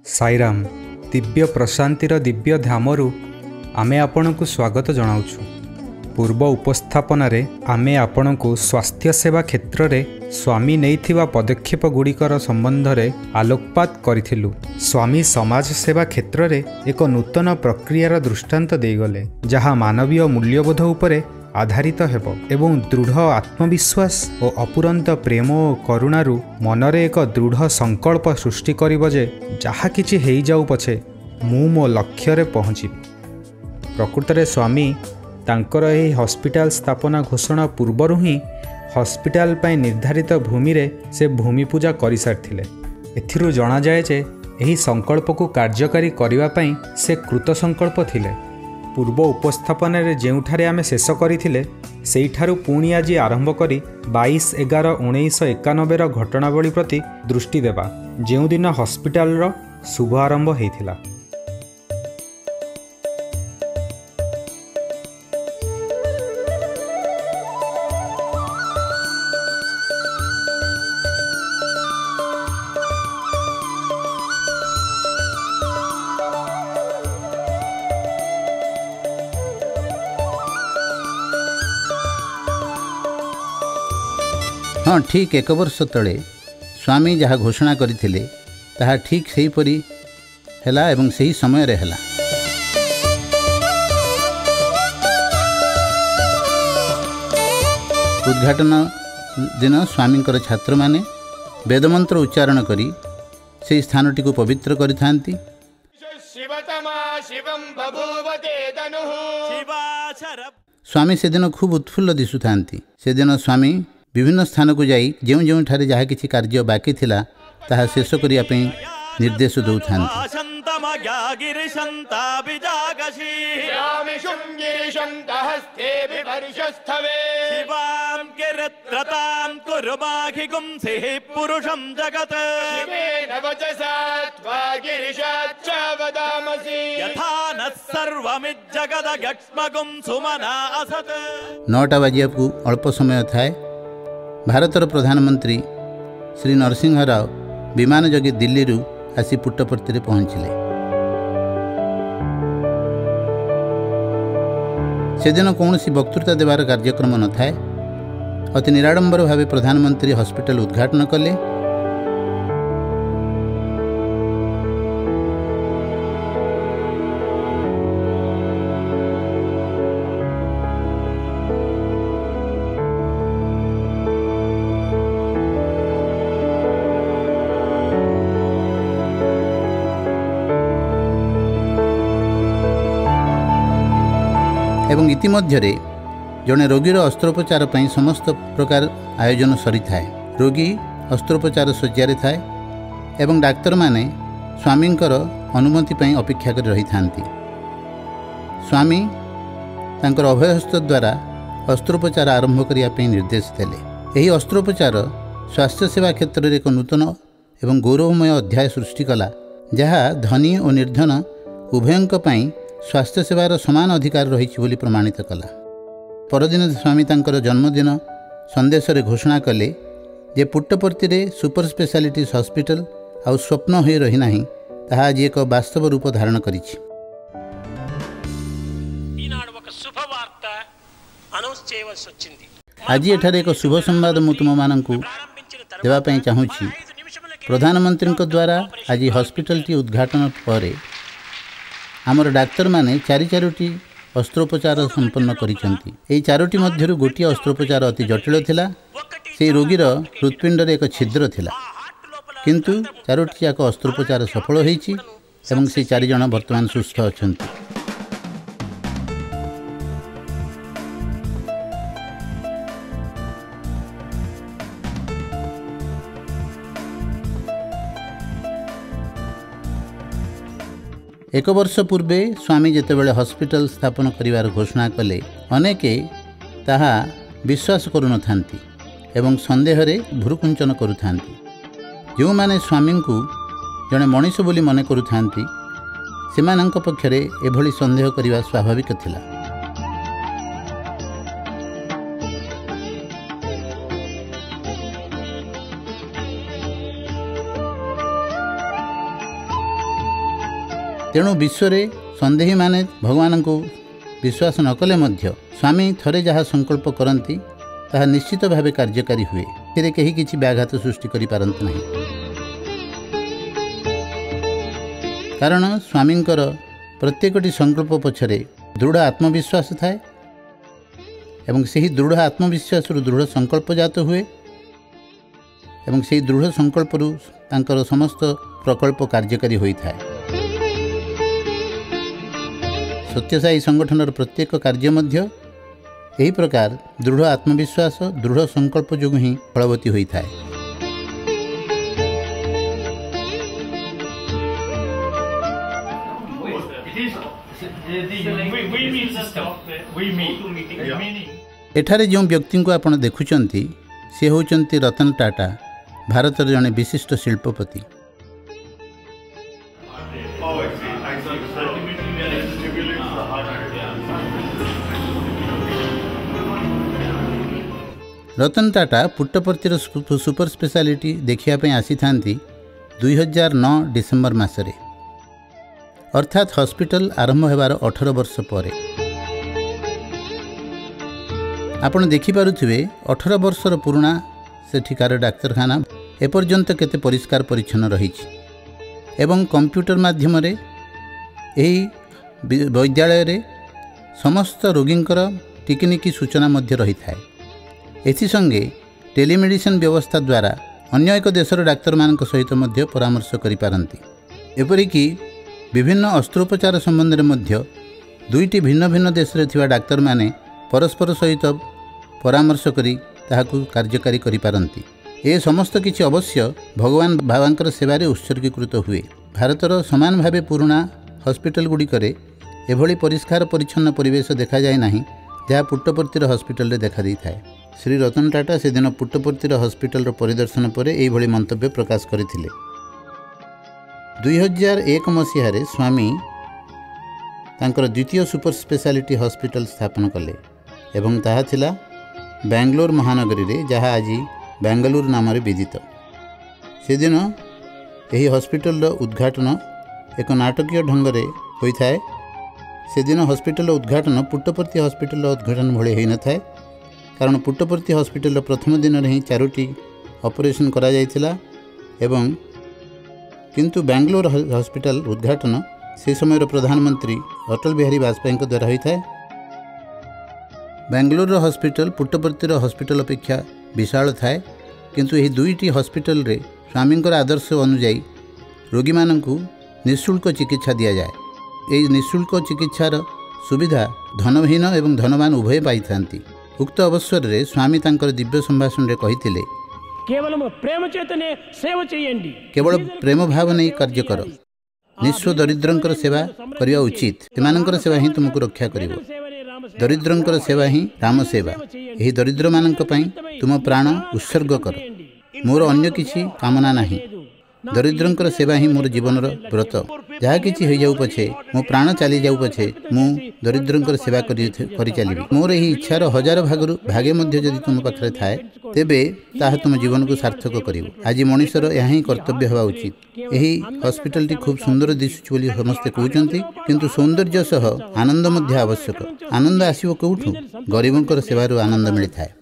साईराम दिव्य प्रशांतिर दिव्य धामरू आमे आपणकु स्वागत जनाउछु। पूर्व उपस्थापन आमे आपणकु स्वास्थ्य सेवा क्षेत्र में स्वामी नैथिवा पदक्षेप गुड़िकर संबंध में आलोकपात करिथिलु। स्वामी समाज सेवा क्षेत्र में एक नूतन प्रक्रियार दृष्टांत देगले जहाँ मानवीय मूल्यबोध उपरे आधारित हेबो एवं दृढ़ आत्मविश्वास और अपुरंत प्रेम और करुणारू मनरे एक दृढ़ संकल्प सृष्टि करिबो जे जहाँ किछि हेई जाऊ पछे मु मो लक्ष्य रे पहुँचिबि। प्रकृत रे स्वामी तांकर एही हॉस्पिटल स्थापना घोषणा पूर्वरु ही हॉस्पिटल पय निर्धारित भूमि रे से भूमि पूजा करि सारथिले। एथिरु जणा जाय जे एही संकल्प को कार्यकारी करिवा पय से कृत संकल्प थिले। पूर्व उपस्थापन जेउठारे आमे शेष करिथिले सेइठारु पुणी आज आरंभ करी 22/11/1991 घटनावली प्रति दृष्टि देबा जेउ दिन हॉस्पिटल शुभ आरंभ हेइथिला। हाँ, ठीक एक वर्ष तले स्वामी जहाँ घोषणा करथिले ताहा ठीक सेहीपरि हैला एवं सही समय रे हैला। उद्घाटन दिन स्वामी छात्र माने वेदमंत्र उच्चारण करी से स्थानटी को पवित्र करिथांती। स्वामी से दिन खूब उत्फुल्ल दिशुथांती। से दिन स्वामी विभिन्न स्थान को जाई जेउ जेउ ठारे जहाँ किछि कार्य बाकी थिला ताहा शेष करिया पई निर्देश दउथांती। नौटा बजिया को अल्प समय थाए भारतर प्रधानमंत्री श्री नरसिंह राव विमान जोगे दिल्ली रु आसी पुट्टपर्ती पहुँचले। से दिन कौन वक्तृता देवार कार्यक्रम न थाए। अति निराडंबर भावे प्रधानमंत्री हॉस्पिटल उद्घाटन कले। एवं इतिमध्य जड़े रोगीर अस्त्रोपचार पर समस्त प्रकार आयोजन सरी थाए। रोगी अस्त्रोपचार शज्यारे थाए एवं डाक्तर माने स्वामींकर अनुमति पर अपेक्षा कर रही थांती। स्वामी तांकर अभयहस्त द्वारा अस्त्रोपचार आरंभ करने निर्देश देले। यही अस्त्रोपचार स्वास्थ्य सेवा क्षेत्र में एक नूतन एवं गौरवमय अध्याय सृष्टि कला जहाँ धनी और निर्धन उभयंक पई स्वास्थ्य सेवार समान अधिकार रही प्रमाणित कला। परदिन स्वामी तांकर जन्मदिन संदेश रे घोषणा कले जे पुट्टपर्ती रे सुपर स्पेशालिटी हॉस्पिटल आउ स्वप्न हो रही नाही ताहा आज एक वास्तव रूप धारण करिछि। आज एठारे एक शुभ संवाद मु तुम माननकु देवा पई चाहूछि। प्रधानमंत्री द्वारा आज हॉस्पिटल टी उद्घाटन पर आमर डाक्तर माने चारोटी अस्त्रोपचार संपन्न करिसेंती। एई चारोटी मध्यरु गोटिए अस्त्रोपचार अति जटिल थिला। से रोगीर हृत्पिंड रे एक छिद्र थिला किंतु चारोटी जाक अस्त्रोपचार सफल होईछि एवं से 4 जण वर्तमान सुस्थ अछंती। एक वर्ष पूर्वे स्वामी जेतेबेले हॉस्पिटल स्थापन करिवार घोषणा कले अनेके ताहा विश्वास करुनथांती एवं संदेह रे भ्रुकुंचन करुथांती। जो माने स्वामी को जड़े मनीष बोली मन करुथांती सेमानंक पक्षरे एभली संदेह करिवा स्वाभाविक थिला। तेणु विश्व सन्देही माने भगवान को विश्वास न कले मध्य स्वामी थरे जहाँ संकल्प करती ताहा निश्चित भावे कार्यकारी हुए। एथिरे केही किछि व्याघात सृष्टि करि पारंत नाही, कारण स्वामींकर प्रत्येकटी संकल्प पछरे दृढ़ आत्मविश्वास थाए एवं सेही दृढ़ आत्मविश्वास दृढ़ संकल्प जात हुए एवं सेही दृढ़ संकल्प तांकर समस्त प्रकल्प कार्यकारी होइथाए। सत्यसाई संगठनर प्रत्येक कार्य मध्य यही प्रकार दृढ़ आत्मविश्वास दृढ़ संकल्प जो ही फलवती होता है। एठारे जो व्यक्ति को आपण देखुचंती से होचंती रतन टाटा, भारतर जड़े विशिष्ट शिल्पपति। रतन टाटा पुट्टपर्तिर सुपर स्पेशालिटी देखिया आसी था 2009 डिसेम्बर मासरे, अर्थात हॉस्पिटल आरंभ होबार 18 वर्ष पर। आपण देखिपारुथिबे 18 वर्षर पुराना सेठिकार डाक्तरखाना एपर्यंत केते परिष्कार परिच्छन्न रहिछि एवं कंप्यूटर माध्यम रे एही विद्यालय रे समस्त रोगींकर टिकनिकी सूचना मध्य रही थाए। एथि संगे टेलीमेडिसिन व्यवस्था द्वारा अन्य एक देशर डाक्तर मानक सहित मध्य परामर्श करि पारंती। एपरिकी विभिन्न अस्त्रोपचार संबंध में मध्य दुईटी भिन्न भिन्न देश रे थिबा डाक्तर माने परस्पर सहित परामर्श करी ताहाकु कार्यकारी करि पारंती। ए समस्त किछि अवश्य भगवान बाबांकर सेवारे उत्सर्गीकृत हुए। भारतर समान भावे पुराना हॉस्पिटल गुड़िकरे एभली परिष्कार परिच्छन्न परिवेश देखा जाए नाही जहाँ पुट्टपर्तिर हॉस्पिटल रे देखा दी थाए। श्री रतन टाटा से दिन पुट्टपर्तिर हॉस्पिटल परिदर्शन पर यही मंतव्य प्रकाश करथिले। 2001 मसीह स्वामी तांकर द्वितीय सुपर स्पेशालिटी हॉस्पिटल स्थापन कले एवं ताहा थिला बेंगलोर महानगरी रे, जहाँ आज बेंगलुरु नाम विदित। से दिन यही हॉस्पिटल उद्घाटन एक नाटकीय ढंग से होता है। से दिन हॉस्पिटल उद्घाटन पुट्टपर्ती हॉस्पिटल उद्घाटन भले होई न थाए, कारण पुट्टपर्ती हॉस्पिटल प्रथम दिन में ही 4टी ऑपरेशन करा जायतिला एवं किंतु बेंगलोर हॉस्पिटल उद्घाटन से समय प्रधानमंत्री अटल बिहारी वाजपेयी द्वारा होता है। बेंगलोर हॉस्पिटल पुट्टपर्तीर हॉस्पिटल अपेक्षा विशाल थाए, किंतु यही दुईटी हॉस्पिटल रे स्वामींकर आदर्श अनुजाई रोगी मानकु निःशुल्क चिकित्सा दिया जाए। यही निःशुल्क चिकित्सार सुविधा धनहीन एवं धनवान उभय पाई थांती। उक्त अवसर रे स्वामी तांकर दिव्य संभाषण रे कहिथिले, केवल प्रेम भाव नहीं कार्य कर, निस्व दरिद्रंकर सेवा करिया उचित, सेमानंकर सेवा ही तुमको रक्षा करिवो। दरिद्रंकर सेवा ही राम सेवा। यही दरिद्र मानंक पई तुम प्राण उत्सर्ग कर। मोर अन्य किछि कामना नाही। दरिद्रंकर सेवा ही मोर जीवनर व्रत। जहाँ किछि हो जाऊ पछे, मो प्राण चली जाऊ पछे, मु दरिद्रंकर सेवा करि चलिबी। मोर यही इच्छार 1000 भागरु भागे मध्य जदि तुम पाखरे थाए, तेबे ताहा तुम जीवन को सार्थक करिवो। आज मनुष्यर यह ही कर्तव्य हवा उचित। यही हॉस्पिटल टी खूब सुंदर दिशुछि बोली समस्ते कहउचंती, किंतु सौंदर्य सह आनंद मध्य आवश्यक। आनंद आसीबो कोउठु? गरीबंकर सेवारु आनंद मिलि थाए।